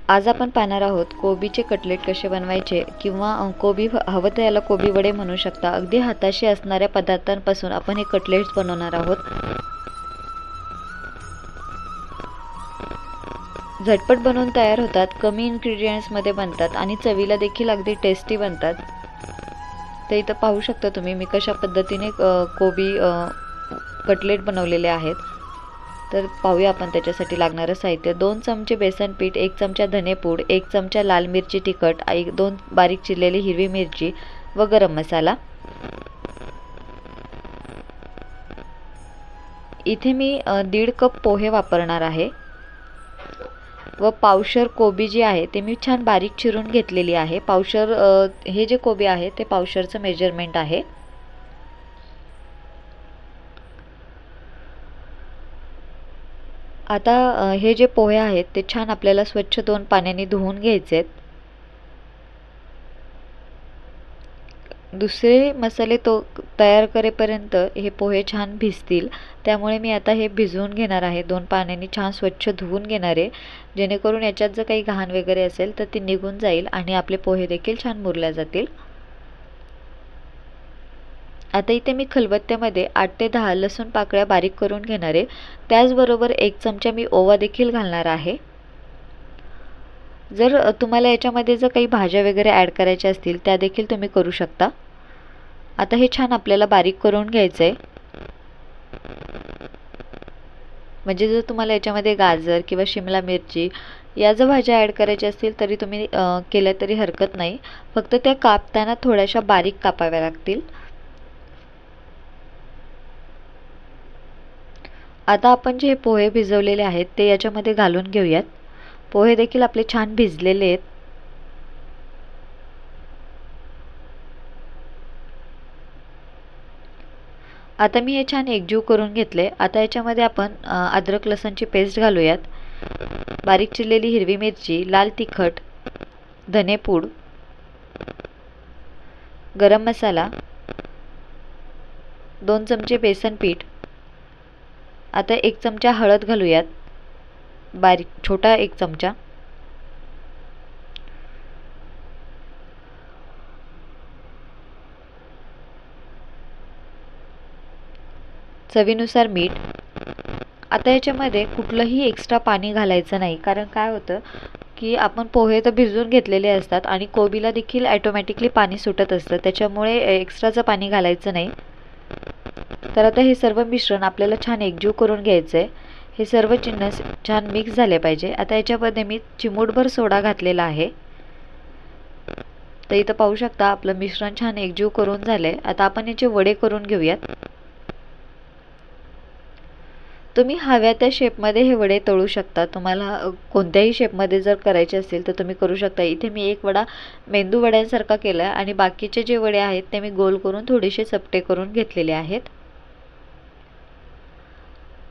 आज आपण पाहणार आहोत कोबीचे कटलेट कसे बनवायचे किंवा कोबी हवं तर याला कोबी वडे म्हणू शकता। अगदी हाताशी असणाऱ्या पदार्थांपासून आपण हे कटलेट्स बनवणार आहोत। झटपट बनवून तयार होतात, कमी इन्ग्रेडियंट्समध्ये बनतात आणि चवीला देखील अगदी टेस्टी बनतात। ते इथं पाहू शकता तुम्ही मी कशा पद्धतीने कोबी कटलेट बनवलेले आहेत। तर पाहूया आपण त्याच्यासाठी लागणारे साहित्य। 2 चमचे बेसन पीठ, 1 चमचा धनेपूड, 1 चमचा लाल मिरची तिखट, 2 बारीक चिरलेली हिरवी मिरची व गरम मसाला। इथे मी 1.5 कप पोहे वापरणार आहे व पावशर कोबी जी आहे ते मी छान बारीक चिरून घेतलेली आहे। पावशर हे जे कोबी आहे ते पावशरचं मेजरमेंट आहे। आता हे जे पोहे आहेत ते छान आपल्याला स्वच्छ 2 पाण्याने धुवून घ्यायचे आहेत। दुसरे मसाले तयार करेपर्यंत हे पोहे छान भिजतील, त्यामुळे मी आता हे भिजवून घेणार आहे। 2 पाण्याने छान स्वच्छ धुवून घेणार आहे, जेणेकरून याच्यात जर काही घाण वगैरे असेल तर ती निघून जाईल आणि आपले पोहे देखील छान मुरल्या जातील। आता इथे मी खलबत्त्यामध्ये 8 ते 10 लसूण पाकळ्या बारीक करून घेणार आहे। त्याचबरोबर 1 चमचा मी ओवा देखील घालणार आहे। जर तुम्हाला याच्यामध्ये जर काही भाज्या वगैरे ॲड करायच्या असतील त्या देखील तुम्ही करू शकता। आता हे छान आपल्याला बारीक करून घ्यायचं आहे। म्हणजे जर तुम्हाला याच्यामध्ये गाजर किंवा शिमला मिरची या जर भाज्या ॲड करायच्या असतील तरी तुम्ही केल्या तरी हरकत नाही, फक्त त्या कापताना थोड्याशा बारीक कापाव्या लागतील। आता आपण जे पोहे भिजवलेले आहेत ते याच्यामध्ये घालून घेऊयात। पोहे देखील आपले छान भिजलेले आहेत। आता मी हे छान एकजीव करून घेतले। आता याच्यामध्ये आपण अद्रक लसूणची पेस्ट घालूयात, बारीक चिरलेली हिरवी मिरची, लाल तिखट, धनेपूड, गरम मसाला, 2 चमचे बेसन पीठ। आता 1 चमचा हळद घालूयात, बारीक छोटा 1 चमचा, चवीनुसार मीठ। आता याच्यामध्ये कुठलंही एक्स्ट्रा पाणी घालायचं नाही, कारण काय होतं की आपण पोहे तर भिजवून घेतलेले असतात आणि कोबीला देखील ऑटोमॅटिकली पाणी सुटत असतं, त्याच्यामुळे एक्स्ट्राचं पाणी घालायचं नाही। तर आता हे सर्व मिश्रण आपल्याला छान एकजीव करून घ्यायचं आहे। हे सर्व जिन्नस छान मिक्स झाले पाहिजे। आता याच्यामध्ये मी चिमूटभर सोडा घातलेला आहे। तर इथं पाहू शकता आपलं मिश्रण छान एकजीव करून झाले। आता आपण याचे वडे करून घेऊयात। तुम्ही हव्या त्या शेपमध्ये हे वडे तळू शकता। तुम्हाला कोणत्याही शेपमध्ये जर करायचे असतील तर तुम्ही करू शकता। इथे मी एक वडा मेंदू वड्यांसारखा केला आणि बाकीचे जे वडे आहेत ते मी गोल करून थोडेसे चपटे करून घेतलेले आहेत।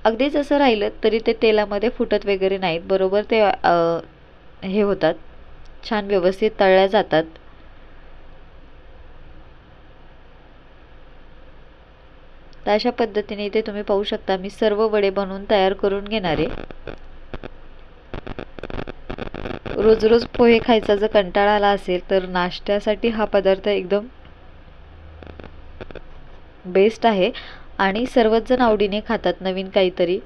अगदी जसं राहिलं तरी ते तेलामध्ये फुटत वगैरे नाहीत, बरोबर ते हे होतात, छान व्यवस्थित तळल्या जातात। तर अशा पद्धतीने इथे तुम्ही पाहू शकता मी सर्व वडे बनवून तयार करून घेणार आहे। रोज रोज पोहे खायचा जर कंटाळा आला असेल तर नाश्त्यासाठी हा पदार्थ एकदम बेस्ट आहे आणि सर्वच जण आवडीने खातात नवीन काहीतरी।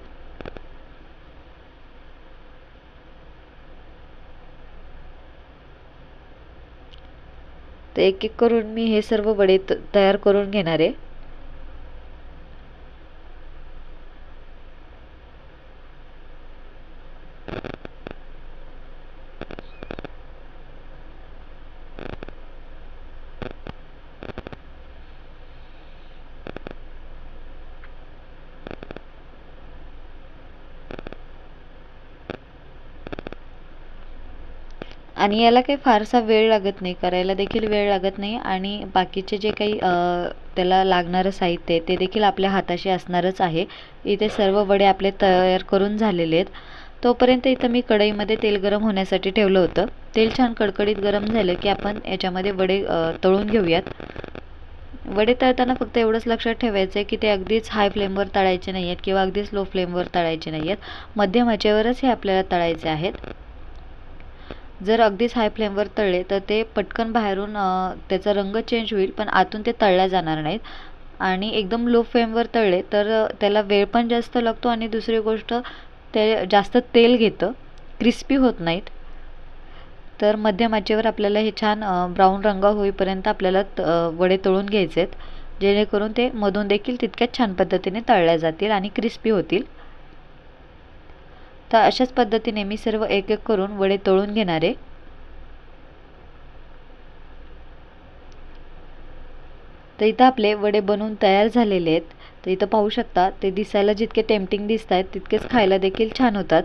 तर एक एक करून मी हे सर्व वडे तयार करून घेणार आहे। आणि याला काही फारसा वेळ लागत नाही, करायला देखील वेळ लागत नाही आणि बाकीचे जे काही त्याला लागणारं साहित्य आहे ते देखील आपल्या हाताशी असणारच आहे। इथे सर्व वडे आपले तयार करून झालेले आहेत। तोपर्यंत इथं मी कढईमध्ये तेल गरम होण्यासाठी ठेवलं होतं। तेल छान कडकडीत गरम झालं की आपण याच्यामध्ये वडे तळून घेऊयात। वडे तळताना फक्त एवढंच लक्षात ठेवायचं आहे की ते अगदीच हाय फ्लेमवर तळायचे नाही आहेत किंवा अगदीच लो फ्लेमवर तळायचे नाही आहेत, मध्यम आचेवरच हे आपल्याला तळायचे आहेत। जर अगदीच हाय फ्लेमवर तळले तर ते पटकन बाहेरून त्याचा रंग चेंज होईल, पण आतून ते तळल्या जाणार नाहीत. आणि एकदम लो फ्लेमवर तळले तर त्याला वेळ पण जास्त लागतो आणि दुसरी गोष्ट ते जास्त तेल घेतं, क्रिस्पी होत नाहीत. तर मध्यम आचेवर आपल्याला हे छान ब्राऊन रंग होईपर्यंत आपल्याला वडे तळून घ्यायचे आहेत, जेणेकरून ते मधून देखील तितक्याच छान पद्धतीने तळल्या जातील आणि क्रिस्पी होतील. तर अशाच पद्धतीने मी सर्व एक एक करून वडे तळून घेणार आहे. तर इथं आपले वडे बनवून तयार झालेले आहेत. तर इथं पाहू शकता, ते दिसायला जितके टेम्पटिंग दिसत आहेत तितकेच खायला देखील छान होतात.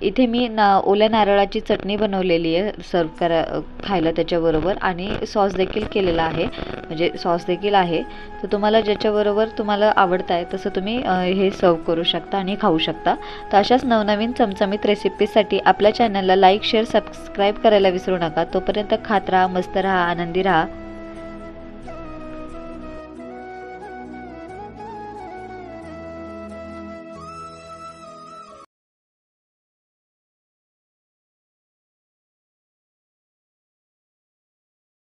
इथे मी ओल्या नारळाची चटणी बनवलेली आहे सर्व खायला त्याच्याबरोबर, आणि सॉस देखील केलेला आहे, म्हणजे सॉस देखील आहे. तर तुम्हाला ज्याच्याबरोबर तुम्हाला आवडत आहे तसं तुम्ही हे सर्व करू शकता आणि खाऊ शकता. तर अशाच नवनवीन चमचमीत रेसिपीसाठी आपल्या चॅनलला लाईक, शेअर, सबस्क्राईब करायला विसरू नका. तोपर्यंत खात राहा, मस्त राहा, आनंदी राहा.